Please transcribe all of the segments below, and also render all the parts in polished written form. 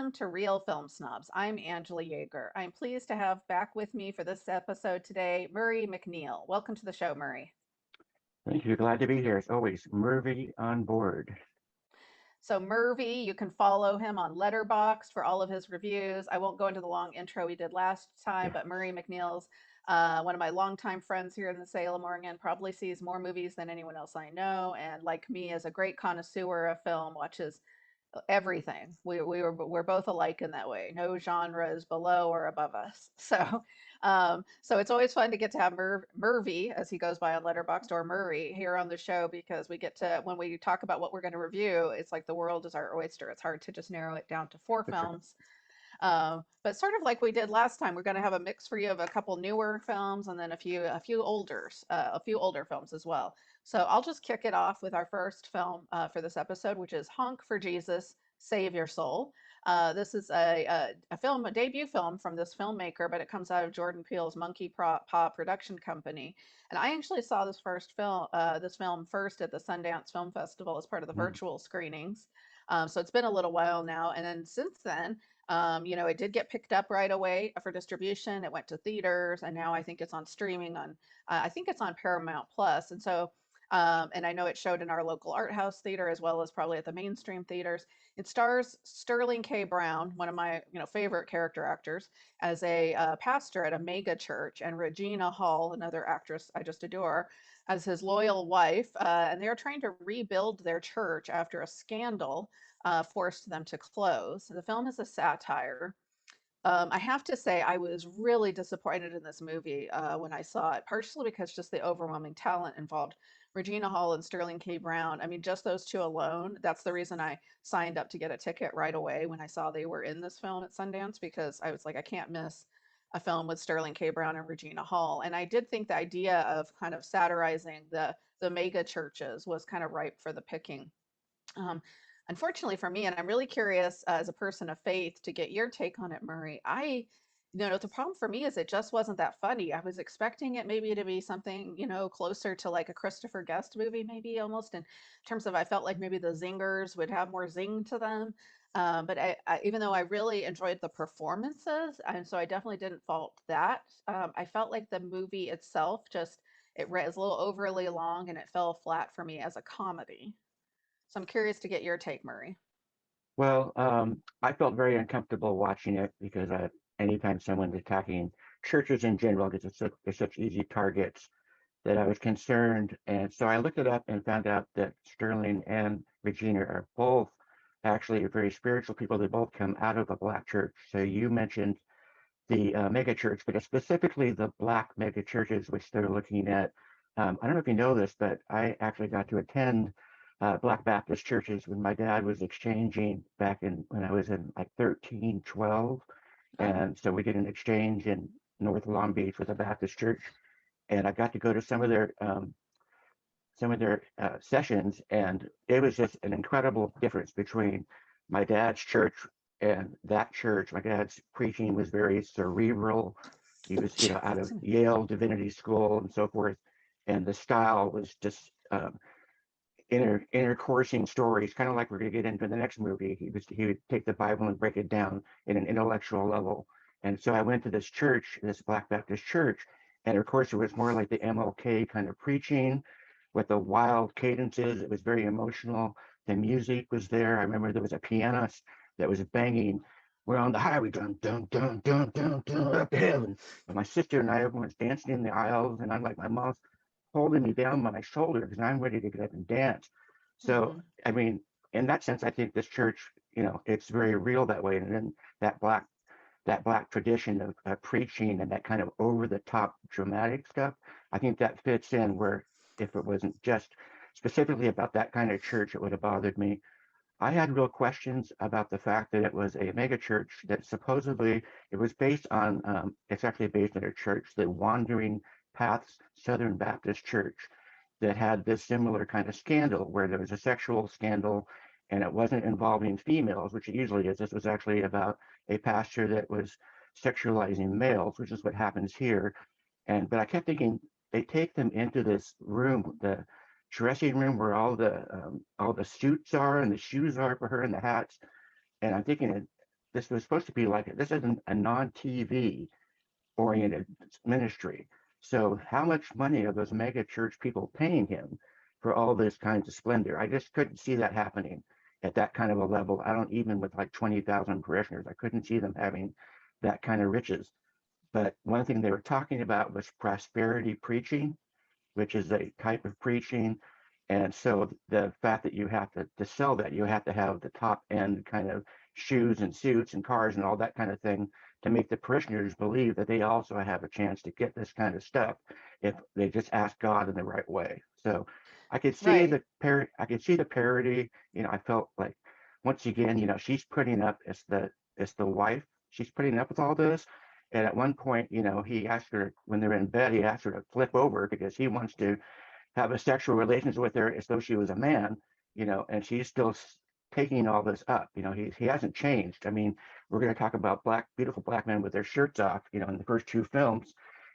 welcome to Real Film Snobs. I'm Angela Yeager. I'm pleased to have back with me for this episode today, Murray McNeil. Welcome to the show, Murray. Thank you. Glad to be here. As always, Murphy on board. So Murvy, you can follow him on Letterboxd for all of his reviews. I won't go into the long intro we did last time, Yeah. but Murray McNeil's one of my longtime friends here in the Salem, Oregon, probably sees more movies than anyone else I know, and like me, is a great connoisseur of film, watches everything. We're both alike in that way. No genre is below or above us. So it's always fun to get to have Murvy, as he goes by on Letterboxd, or Murray here on the show, because we get to, when we talk about what we're going to review, it's like the world is our oyster. It's hard to just narrow it down to four films. But sort of like we did last time, we're going to have a mix for you of a couple newer films and then a few older films as well. So I'll just kick it off with our first film for this episode, which is Honk for Jesus, Save Your Soul. This is a debut film from this filmmaker, but it comes out of Jordan Peele's Monkey Paw production company. And I actually saw this film first at the Sundance Film Festival as part of the Mm. virtual screenings. So it's been a little while now, and then since then, it did get picked up right away for distribution. It went to theaters, and now I think it's on streaming on. I think it's on Paramount Plus, and so. And I know it showed in our local art house theater as well as probably at the mainstream theaters. It stars Sterling K. Brown, one of my favorite character actors, as a pastor at a mega church, and Regina Hall, another actress I just adore, as his loyal wife. And they are trying to rebuild their church after a scandal forced them to close. The film is a satire. I have to say, I was really disappointed in this movie when I saw it, partially because just the overwhelming talent involved. Regina Hall and Sterling K. Brown. I mean, just those two alone. That's the reason I signed up to get a ticket right away when I saw they were in this film at Sundance, because I was like, I can't miss a film with Sterling K. Brown and Regina Hall. And I did think the idea of kind of satirizing the mega churches was kind of ripe for the picking. Um, Unfortunately for me, and I'm really curious as a person of faith to get your take on it, Murray. The problem for me is it just wasn't that funny. I was expecting it maybe to be something, closer to like a Christopher Guest movie, maybe almost in terms of I felt like maybe the zingers would have more zing to them. But even though I really enjoyed the performances, and so I definitely didn't fault that, I felt like the movie itself just was a little overly long and it fell flat for me as a comedy. So I'm curious to get your take, Murray. Well, I felt very uncomfortable watching it because anytime someone's attacking churches in general, because they're such easy targets, that I was concerned. And so I looked it up and found out that Sterling and Regina are both actually very spiritual people. They both come out of a black church. So you mentioned the mega church, but specifically the black mega churches, which they're looking at. I don't know if you know this, but I actually got to attend Black Baptist churches when my dad was exchanging back in when I was in like 13, 12. Oh, And so we did an exchange in North Long Beach with a Baptist church. And I got to go to some of their sessions, and it was just an incredible difference between my dad's church and that church. My dad's preaching was very cerebral. He was, out of Yale Divinity School and so forth, and the style was just intercoursing stories, kind of like we're going to get into the next movie. He would take the Bible and break it down in an intellectual level. And so I went to this church, this Black Baptist church, and of course it was more like the MLK kind of preaching with the wild cadences. It was very emotional. The music was there. I remember there was a pianist that was banging. We're on the highway, dun dun dun dun dun dun up to heaven. And my sister and I, everyone's dancing in the aisles, and I'm like, my mom's holding me down by my shoulder because I'm ready to get up and dance. So, hmm I mean, in that sense, I think this church, it's very real that way. And then that black that black tradition of preaching and that kind of over the top dramatic stuff, I think that fits in where if it wasn't just specifically about that kind of church, it would have bothered me. I had real questions about the fact that it was a mega church that supposedly it was based on, it's actually based on a church, the Wandering Paths Southern Baptist Church, that had this similar kind of scandal where there was a sexual scandal and it wasn't involving females, which it usually is. This was actually about a pastor that was sexualizing males, which is what happens here. But I kept thinking they take them into this room, the dressing room where all the suits are and the shoes are for her and the hats. And I'm thinking this was supposed to be like, this isn't a non-TV oriented ministry. So how much money are those mega church people paying him for all this kinds of splendor? I just couldn't see that happening at that kind of a level. I don't even with like 20,000 parishioners, I couldn't see them having that kind of riches. But one thing they were talking about was prosperity preaching, which is a type of preaching. And so the fact that you have to sell that, you have to have the top end kind of shoes and suits and cars and all that kind of thing to make the parishioners believe that they also have a chance to get this kind of stuff if they just ask God in the right way. So I could see Right. the I could see the parody. I felt like once again, she's putting up as the wife, she's putting up with all this. And at one point, he asked her when they're in bed, he asked her to flip over because he wants to have a sexual relations with her as though she was a man, and she's still taking all this up. He hasn't changed. I mean, we're going to talk about beautiful black men with their shirts off, in the first two films.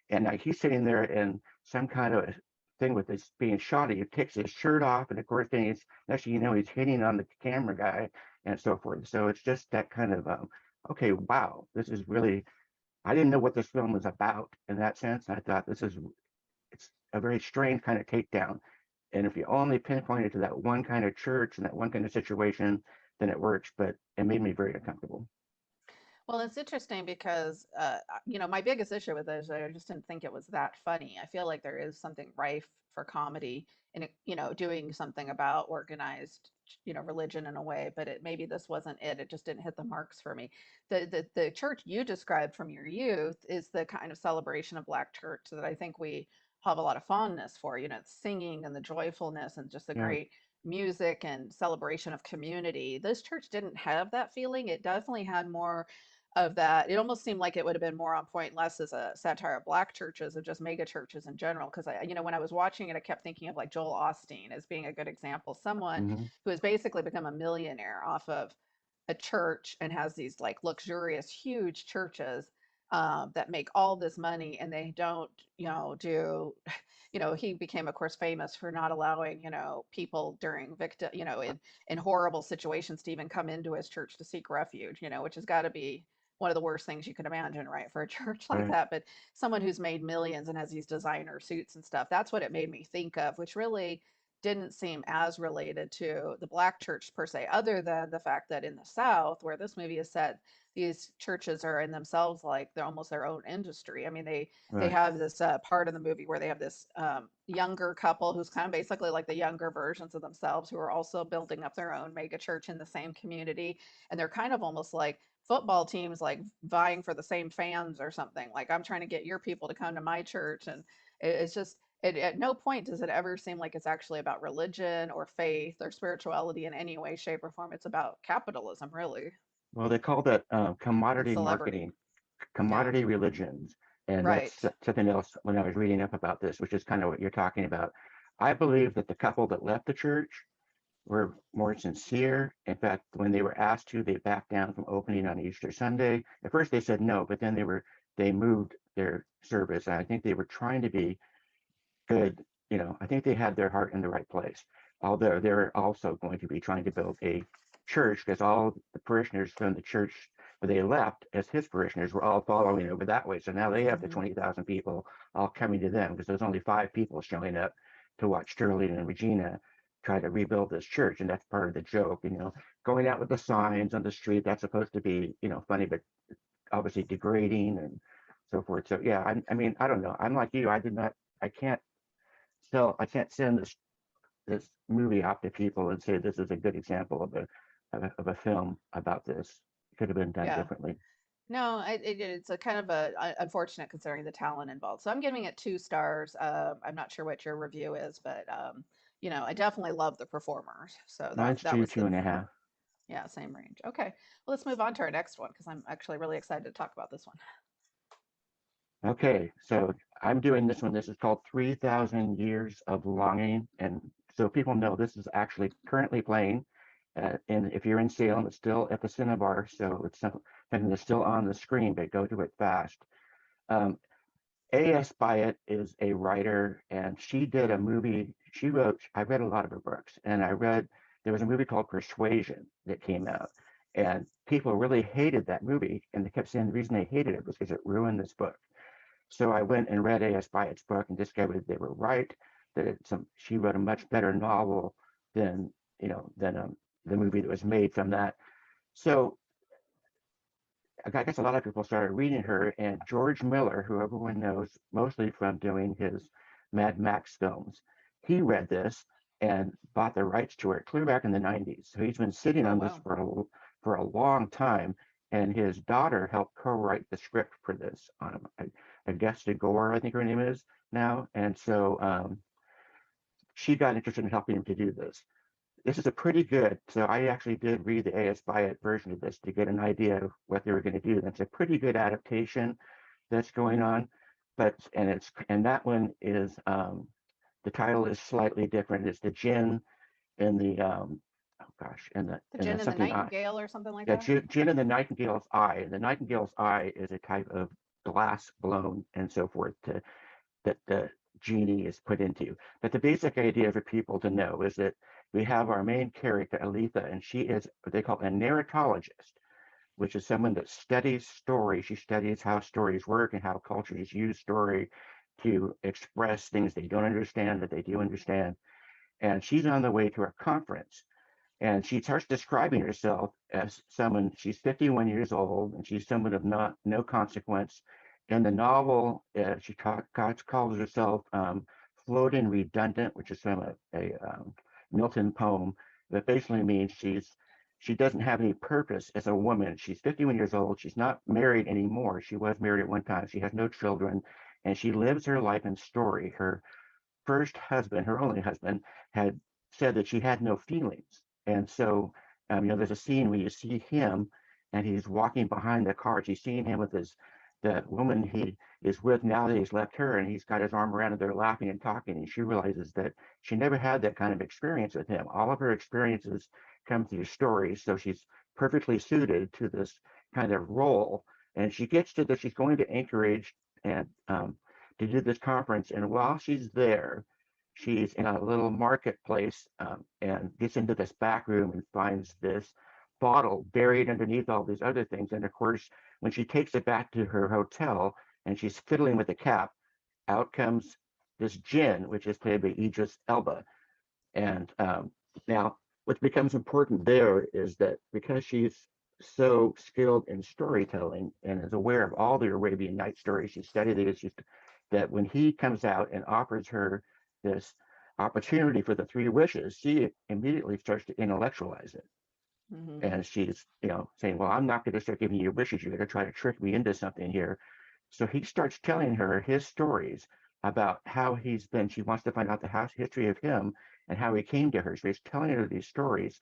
And he's sitting there in some kind of thing with this being shot at. He takes his shirt off, and of course, then next thing you know, he's hitting on the camera guy and so forth. So it's just that kind of, okay, wow, this is really, I didn't know what this film was about in that sense. I thought it's a very strange kind of takedown. And if you only pinpoint it to that one kind of church and that one kind of situation, then it works. But it made me very uncomfortable. Well, it's interesting because, my biggest issue with this, I just didn't think it was that funny. I feel like there is something rife for comedy in, doing something about organized, religion in a way, but maybe this wasn't it. It just didn't hit the marks for me. The church you described from your youth is the kind of celebration of Black church that I think we have a lot of fondness for, it's singing and the joyfulness and just the Yeah, great music and celebration of community. This church didn't have that feeling. It definitely had more of that. It almost seemed like it would have been more on point, less as a satire of Black churches, of just mega churches in general. Because when I was watching it, I kept thinking of like Joel Osteen as being a good example, someone mm-hmm. who has basically become a millionaire off of a church and has these like luxurious, huge churches that make all this money, and they don't, do. He became, of course, famous for not allowing, people during in horrible situations to even come into his church to seek refuge, which has got to be one of the worst things you can imagine, right, for a church like Right. that. But someone who's made millions and has these designer suits and stuff, that's what it made me think of, which really didn't seem as related to the Black church per se, other than the fact that in the South, where this movie is set, these churches are in themselves like they're almost their own industry. I mean, they Right. have this part in the movie where they have this younger couple who's kind of basically like the younger versions of themselves, who are also building up their own mega church in the same community, and they're kind of almost like football teams, like vying for the same fans or something. Like, I'm trying to get your people to come to my church, and it's just at no point does it ever seem like it's actually about religion or faith or spirituality in any way, shape, or form. It's about capitalism, really, Well, they call that and commodity celebrity. marketing, Yeah, commodity religions. And that's right. something else when I was reading up about this, which is kind of what you're talking about. I believe that the couple that left the church were more sincere. In fact, when they were asked to, they backed down from opening on Easter Sunday. At first they said no, but then they moved their service. And I think they were trying to be good. I think they had their heart in the right place. Although they're also going to be trying to build a church because all the parishioners from the church where they left as his parishioners were all following over that way. So now they have the Hmm. 20,000 people all coming to them because there's only 5 people showing up to watch Sterling and Regina try to rebuild this church. And that's part of the joke, going out with the signs on the street. That's supposed to be, funny, but obviously degrading and so forth. So yeah, I mean, I don't know. I'm like you. I can't I can't send this movie off to people and say this is a good example of a film about this. It could have been done Yeah. differently. No, it's a kind of unfortunate considering the talent involved. So I'm giving it 2 stars. I'm not sure what your review is, but I definitely love the performers. So that Mine's that two, was two the and a half. yeah, same range. Okay, well, let's move on to our next one because I'm actually really excited to talk about this one. Okay, so I'm doing this one. This is called 3,000 Years of Longing. And so people know this is actually currently playing. And if you're in Salem, it's still at the Cinnabar. So it's something that's still on the screen, but go to it fast. Um, A.S. Byatt is a writer, and she did a movie. I read a lot of her books, and there was a movie called Persuasion that came out. And people really hated that movie, and they kept saying the reason they hated it was because it ruined this book. So I went and read A.S. Byatt's book and discovered they were right, that she wrote a much better novel than, the movie that was made from that. So I guess a lot of people started reading her, and George Miller, who everyone knows mostly from doing his Mad Max films, he read this and bought the rights to it clear back in the 90s. So he's been sitting Oh, on this wow. for a long time, and his daughter helped co-write the script for this. Augusta Gore, I think her name is now, and so she got interested in helping him to do this. This is a pretty good. So I actually did read the A.S. Byatt version of this to get an idea of what they were going to do. That's a pretty good adaptation that's going on, but and that one is the title is slightly different. It's the Gin in the oh gosh, The in Gin the and the something eye. Nightingale or something like Yeah, that? Gin in the Nightingale's eye. And the Nightingale's eye is a type of glass blown and so forth that the genie is put into. But the basic idea for people to know is that we have our main character, Aletha, and she is what they call a narratologist, which is someone that studies story. She studies how stories work and how cultures use story to express things they don't understand that they do understand. And she's on the way to a conference, and she starts describing herself as someone. She's 51 years old, and she's someone of no consequence. In the novel, calls herself floating redundant, which is from a Milton poem that basically means she doesn't have any purpose as a woman. She's 51 years old. She's not married anymore. She was married at one time. She has no children, and she lives her life in story. Her first husband, her only husband, had said that she had no feelings. And so, there's a scene where you see him and he's walking behind the car. She's seeing him with the woman he is with now that he's left her, and he's got his arm around her. They're laughing and talking. And she realizes that she never had that kind of experience with him. All of her experiences come through stories. So she's perfectly suited to this kind of role. And she gets to this, she's going to Anchorage and to do this conference. And while she's there, she's in a little marketplace and gets into this back room and finds this bottle buried underneath all these other things. And of course, when she takes it back to her hotel and she's fiddling with the cap, out comes this gin, which is played by Idris Elba. And now, what becomes important there is that because she's so skilled in storytelling and is aware of all the Arabian Night stories, she studied it. She's that when he comes out and offers her this opportunity for the three wishes, she immediately starts to intellectualize it. Hmm. And she's, saying, well, I'm not going to start giving you wishes. You're going to try to trick me into something here. So he starts telling her his stories about how he's been. She wants to find out the history of him and how he came to her. So he's telling her these stories,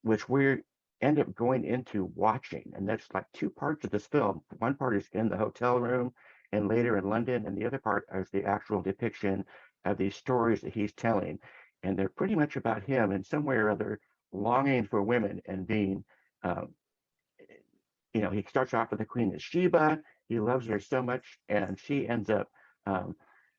which we end up going into watching. And that's like two parts of this film. One part is in the hotel room and later in London, and the other part is the actual depiction of these stories that he's telling. And they're pretty much about him in some way or other longing for women and being, um, he starts off with the Queen of Sheba. He loves her so much, and she ends up, um,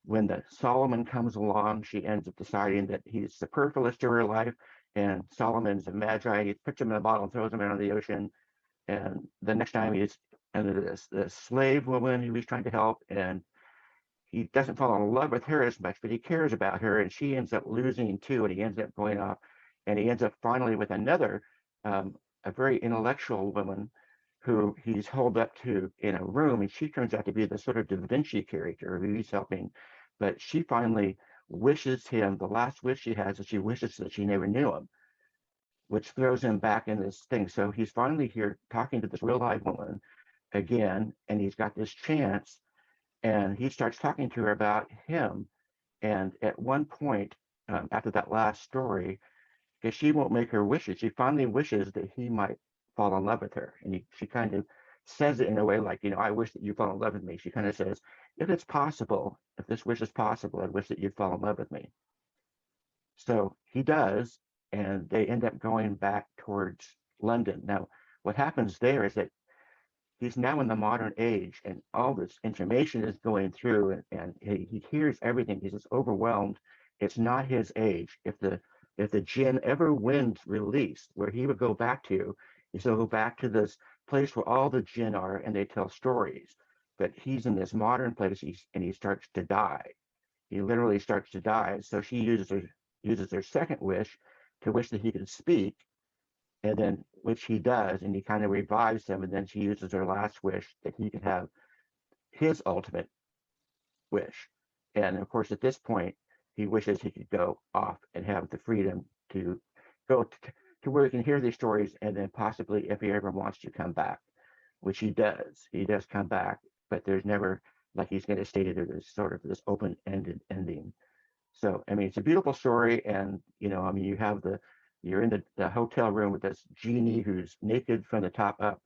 when the Solomon comes along, she ends up deciding that he's superfluous to her life, and Solomon's a magi. He puts him in a bottle and throws him into the ocean. And the next time he's under this slave woman who he's trying to help, and he doesn't fall in love with her as much, but he cares about her, and she ends up losing too, and he ends up going off, and he ends up finally with another, a very intellectual woman who he's holed up to in a room, and she turns out to be the sort of Da Vinci character who he's helping, but she finally wishes him the last wish she has is she wishes that she never knew him, which throws him back in this thing. So he's finally here talking to this real live woman again, and he's got this chance, and he starts talking to her about him. And at one point, after that last story, because she won't make her wishes, she finally wishes that he might fall in love with her. And she kind of says it in a way like, I wish that you fall in love with me. She kind of says, if it's possible, if this wish is possible, I wish that you'd fall in love with me. So he does, and they end up going back towards London. Now, what happens there is that he's now in the modern age, and all this information is going through, and he hears everything. He's just overwhelmed. It's not his age. If the Jinn ever wins release, where he would go back to So go back to this place where all the jinn are and they tell stories. But he's in this modern place and he starts to die. He literally starts to die. So she uses her second wish to wish that he could speak, and then which he does, and he kind of revives him, and then she uses her last wish that he could have his ultimate wish. And of course, at this point, he wishes he could go off and have the freedom to go to where he can hear these stories, and then possibly, if he ever wants to come back, which he does. He does come back, but there's never, like he's going to state it, there's sort of this open-ended ending. So, I mean, it's a beautiful story, and I mean, you're in the hotel room with this genie who's naked from the top up.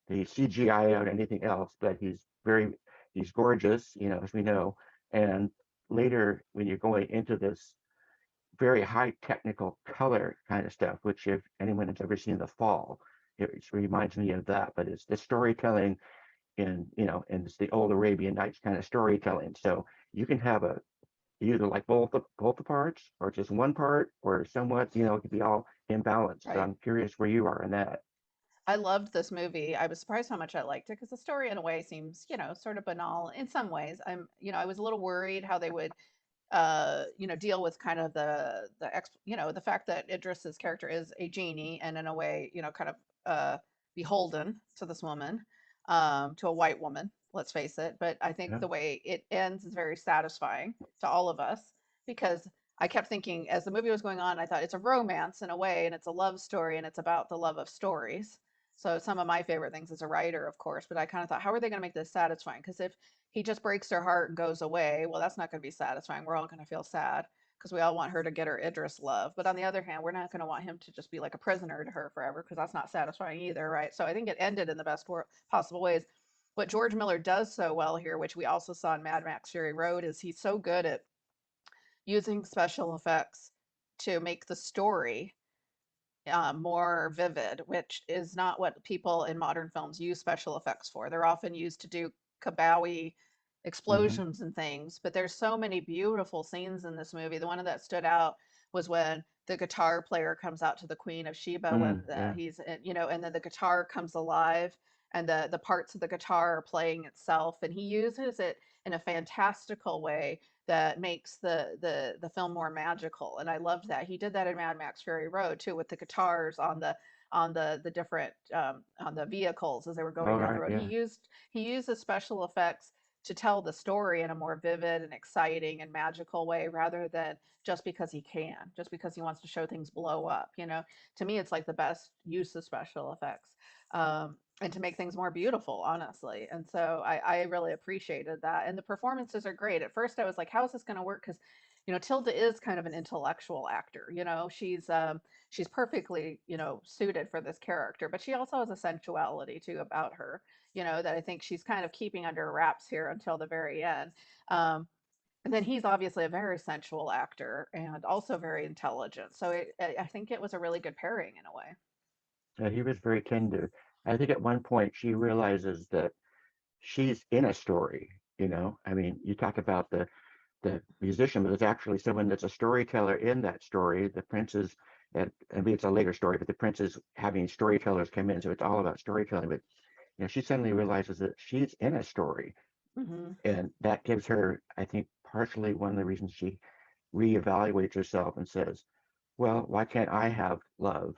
The CGI out anything else, but he's gorgeous, as we know. And later, when you're going into this very high technical color kind of stuff, which if anyone has ever seen The Fall, it reminds me of that. But it's the storytelling and it's the old Arabian Nights kind of storytelling. So you can have either like both the parts, or just one part, or somewhat, it could be all imbalanced. So Right. I'm curious where you are in that. I loved this movie. I was surprised how much I liked it because the story, in a way, seems, sort of banal in some ways. I was a little worried how they would, deal with kind of the fact that Idris's character is a genie and in a way, kind of beholden to this woman, to a white woman, let's face it. But I think Yeah. the way it ends is very satisfying to all of us because I kept thinking as the movie was going on, I thought it's a romance in a way and it's a love story and it's about the love of stories. So some of my favorite things as a writer, of course, but I kind of thought, how are they going to make this satisfying? Because if he just breaks her heart and goes away, well, that's not going to be satisfying. We're all going to feel sad because we all want her to get her Idris love. But on the other hand, we're not going to want him to just be like a prisoner to her forever because that's not satisfying either, right? So I think it ended in the best possible ways. What George Miller does so well here, which we also saw in Mad Max Fury Road, is he's so good at using special effects to make the story more vivid, which is not what people in modern films use special effects for. They're often used to do kabowie Hmm. explosions and things, but there's so many beautiful scenes in this movie. The one that stood out was when the guitar player comes out to the Queen of Sheba when Yeah. and then the guitar comes alive and the parts of the guitar are playing itself, and he uses it in a fantastical way that makes the film more magical. And I loved that. He did that in Mad Max Fury Road too, with the guitars on the different on the vehicles as they were going All down the right. road. Yeah. He used the special effects to tell the story in a more vivid and exciting and magical way rather than just because he can, just because he wants to show things blow up. To me, it's like the best use of special effects. And to make things more beautiful, honestly. And so I really appreciated that. And the performances are great. At first, I was like, how is this going to work? Because, Tilda is kind of an intellectual actor. She's perfectly, suited for this character, but she also has a sensuality too about her, that I think she's kind of keeping under wraps here until the very end. Um, and then he's obviously a very sensual actor and also very intelligent. So I think it was a really good pairing in a way. He was very tender. I think at one point she realizes that she's in a story. I mean, you talk about the musician, but there's actually someone that's a storyteller in that story. The prince is, and I mean, it's a later story, but the prince is having storytellers come in, so it's all about storytelling. But she suddenly realizes that she's in a story, Hmm. and that gives her, I think, partially one of the reasons she reevaluates herself and says, "Well, why can't I have love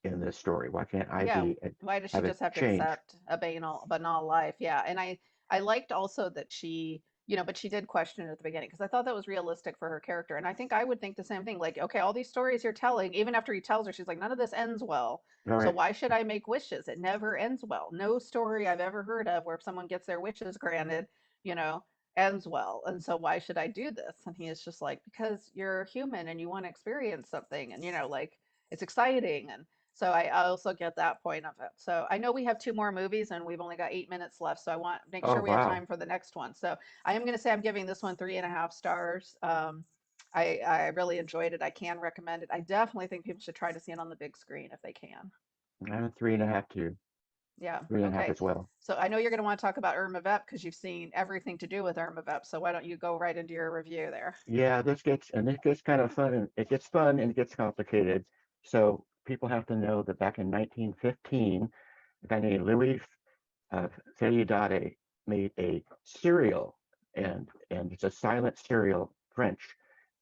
in this story? Why can't I Yeah. be Why does she have a just have to change?" accept a banal life? Yeah. And I liked also that she, but she did question it at the beginning because I thought that was realistic for her character. And I think I would think the same thing. Like, okay, all these stories you're telling, even after he tells her, she's like, none of this ends well. All So right. why should I make wishes? It never ends well. No story I've ever heard of where if someone gets their wishes granted, you know, ends well. And so why should I do this? And he is just like, because you're human and you want to experience something and like it's exciting. And so I also get that point of it. So I know we have two more movies and we've only got 8 minutes left. So I want to make Oh sure we have wow. time for the next one. So I am going to say I'm giving this one 3.5 stars. I really enjoyed it. I can recommend it. I definitely think people should try to see it on the big screen if they can. I'm 3.5 too. Yeah. 3.5 Okay. as well. So I know you're going to want to talk about Irma Vep because you've seen everything to do with Irma Vep. So why don't you go right into your review there? Yeah, this gets kind of fun, and it gets fun and it gets complicated. So people have to know that back in 1915, a guy named Louis Peridot made a cereal, and it's a silent cereal, French,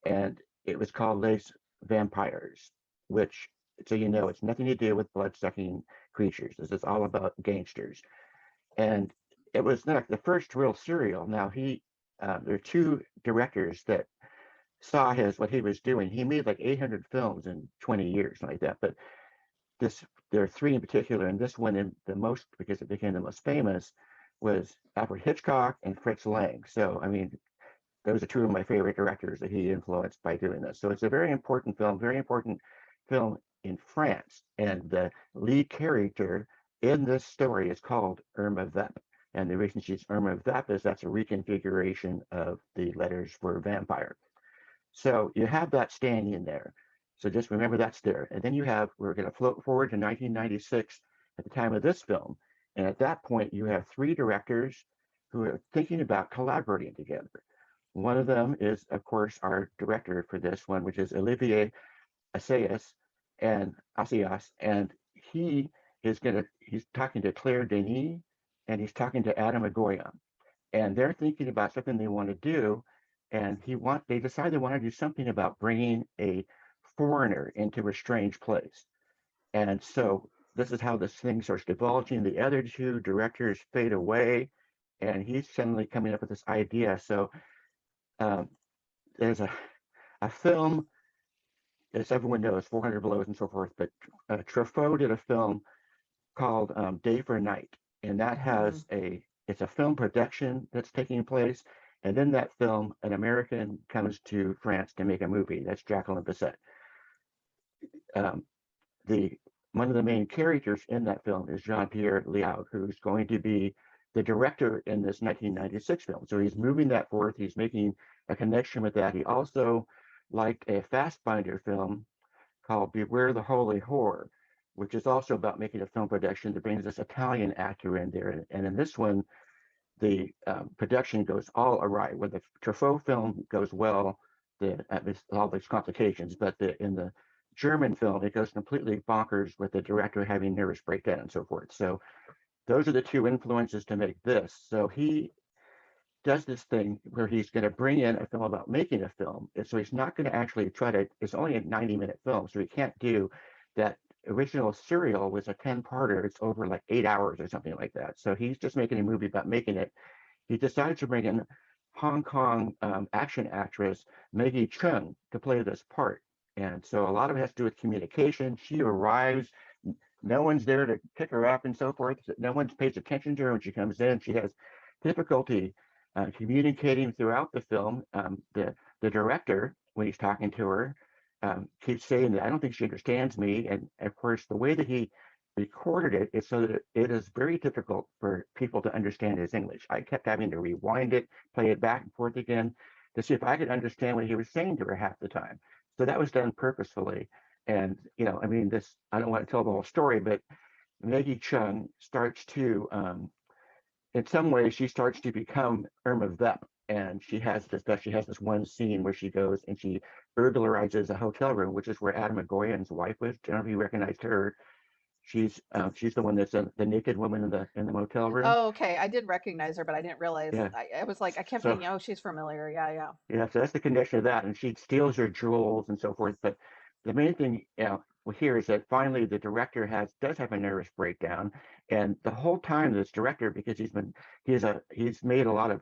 and it was called Les Vampires, which, so you know, it's nothing to do with blood-sucking creatures. This is all about gangsters. And it was not the first real cereal. Now there are two directors that saw what he was doing. He made like 800 films in 20 years, like that. But there are three in particular, and this one in the most, because it became the most famous, was Alfred Hitchcock and Fritz Lang. So I mean, those are two of my favorite directors that he influenced by doing this. So it's a very important film in France, and the lead character in this story is called Irma Vep. And the reason she's Irma Vep is that's a reconfiguration of the letters for vampire. So you have that standing there. So just remember that's there. And then we're going to float forward to 1996 at the time of this film. And at that point, you have three directors who are thinking about collaborating together. One of them is, of course, our director for this one, which is Olivier Assayas, and he's talking to Claire Denis, and he's talking to Adamma, and they're thinking about something they want to do, and they decide they want to do something about bringing a foreigner into a strange place. And so this is how this thing starts divulging. The other two directors fade away, and he's suddenly coming up with this idea. So there's a film, as everyone knows, 400 Blows and so forth, but Truffaut did a film called Day for Night, and that has it's a film production that's taking place, and then that film, an American comes to France to make a movie. That's Jacqueline Bisset. One of the main characters in that film is Jean-Pierre Léaud, who's going to be the director in this 1996 film. So he's moving that forth. He's making a connection with that. He also liked a Fassbinder film called Beware the Holy Whore, which is also about making a film production that brings this Italian actor in there. And in this one, the production goes all awry. When the Truffaut film goes well, all these complications, but in the German film, it goes completely bonkers with the director having nervous breakdown and so forth. So those are the two influences to make this. So he does this thing where he's going to bring in a film about making a film. And so he's not going to actually it's only a 90-minute film, so he can't do that. Original serial was a 10-parter. It's over like 8 hours or something like that. So he's just making a movie about making it. He decided to bring in Hong Kong action actress Maggie Cheung to play this part. And so a lot of it has to do with communication. She arrives, no one's there to pick her up and so forth. No one pays attention to her when she comes in. She has difficulty communicating throughout the film. The director, when he's talking to her, keeps saying that I don't think she understands me. And of course, the way that he recorded it is so that it is very difficult for people to understand his English. I kept having to rewind it, play it back and forth again to see if I could understand what he was saying to her half the time. So that was done purposefully. And, I mean, I don't want to tell the whole story, but Maggie Cheung starts to, in some ways, she starts to become Irma Vep. And she has this one scene where she goes and she burglarizes a hotel room, which is where Adamma wife was. I don't know if you recognized her. She's the one that's the naked woman in the motel room. Oh, okay. I did recognize her, but I didn't realize. Yeah. I was like, I kept thinking, oh, she's familiar. Yeah, yeah. Yeah, so that's the connection of that, and she steals her jewels and so forth. But the main thing, here is that finally the director does have a nervous breakdown, and the whole time this director, because he's made a lot of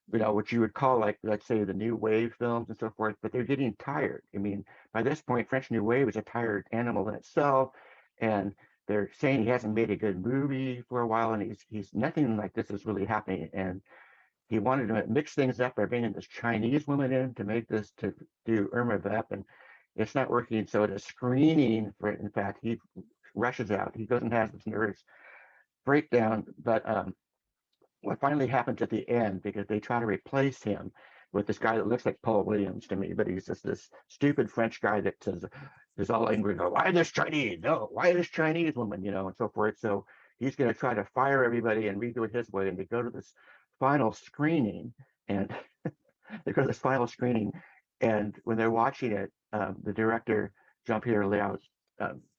what you would call, like, let's say, the new wave films and so forth, but they're getting tired. I mean, by this point, French New Wave is a tired animal in itself, and they're saying he hasn't made a good movie for a while, and he's nothing like this is really happening. And he wanted to mix things up by bringing this Chinese woman in to do Irma Vep, and it's not working. So at a screening for it, in fact, he rushes out. He goes and has this nervous breakdown. But what finally happens at the end, because they try to replace him with this guy that looks like Paul Williams to me, but he's just this stupid French guy that is all angry, why this Chinese? No, why this Chinese woman? And so forth. So he's going to try to fire everybody and redo it his way, and they go to this final screening, and and when they're watching it, the director Jean-Pierre Léaud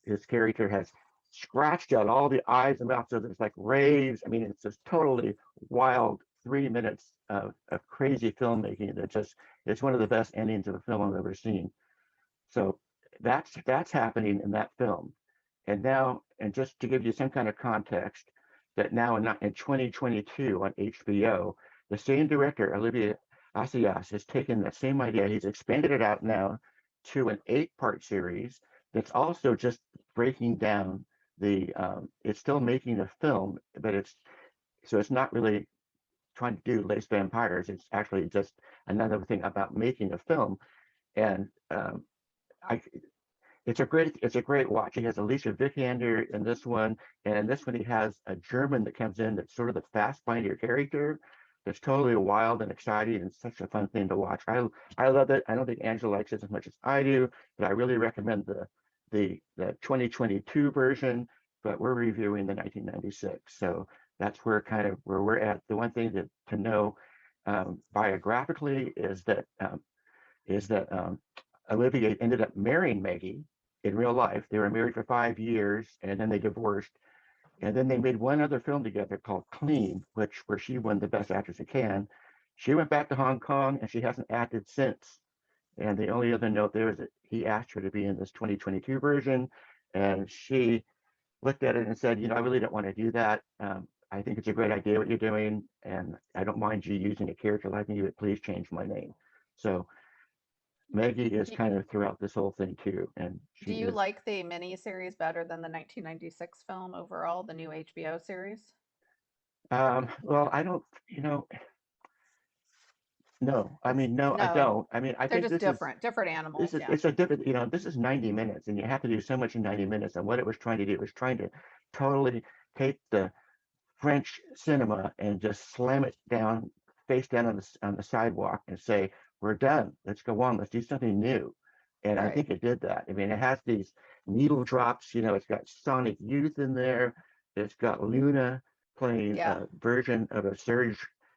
his character has scratched out all the eyes and mouths, so there's like rays. I mean, it's just totally wild 3 minutes of crazy filmmaking that just it's one of the best endings of a film I've ever seen. So that's happening in that film. And now, and just to give you some kind of context, that now in 2022 on HBO, the same director, Olivier Assayas, has taken that same idea. He's expanded it out now to an 8-part series that's also just breaking down it's still making a film, but it's not really trying to do lace vampires. It's actually just another thing about making a film. And I it's a great watch. He has Alicia Vikander in this one, and in this one he has a German that comes in that's sort of the fast-finder character that's totally wild and exciting and such a fun thing to watch. I love it. I don't think Angela likes it as much as I do, but I really recommend the 2022 version, but we're reviewing the 1996. So that's where we're at. The one thing to know biographically is that Olivier ended up marrying Maggie in real life. They were married for 5 years and then they divorced. And then they made one other film together called Clean, where she won the Best Actress in Cannes. She went back to Hong Kong and she hasn't acted since. And the only other note there is that he asked her to be in this 2022 version, and she looked at it and said, I really don't want to do that. I think it's a great idea what you're doing, and I don't mind you using a character like me, but please change my name. So Maggie is Do, kind of throughout this whole thing too, and do she you is. like the mini series better than the 1996 film overall, the new HBO series? Well, I don't, no. I mean, no, I No, don't. I mean, I they're think just this is different this animals. is Yeah. it's a different, this is 90 minutes, and you have to do so much in 90 minutes. And what it was trying to do was trying to totally take the French cinema and just slam it down, face down on the sidewalk and say, "We're done. Let's go on. Let's do something new." And I Right. think it did that. I mean, it has these needle drops. It's got Sonic Youth in there. It's got Luna playing Yeah. a version of a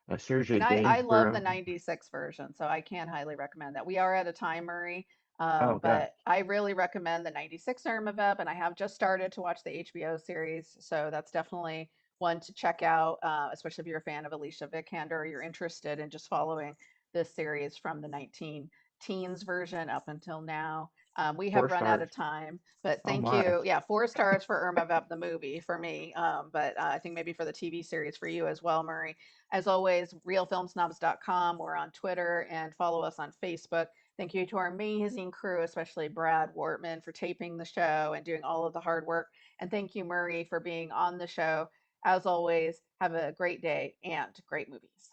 And Sergey I love the Gainsborough. 96 version, so I can highly recommend that. We are at a time, Murray, Oh God, but I really recommend the 96 Irma Vep, and I have just started to watch the HBO series, so that's definitely one to check out, especially if you're a fan of Alicia Vikander or you're interested in just following this series from the 19 teens version up until now. We four have run out stars. of time, but Oh thank my. you. Yeah, 4 stars for Irma Vep, the movie for me, but I think maybe for the TV series for you as well, Murray. As always, realfilmsnobs.com. We're on Twitter and follow us on Facebook. Thank you to our amazing crew, especially Brad Wortman for taping the show and doing all of the hard work. And thank you, Murray, for being on the show. As always, have a great day and great movies.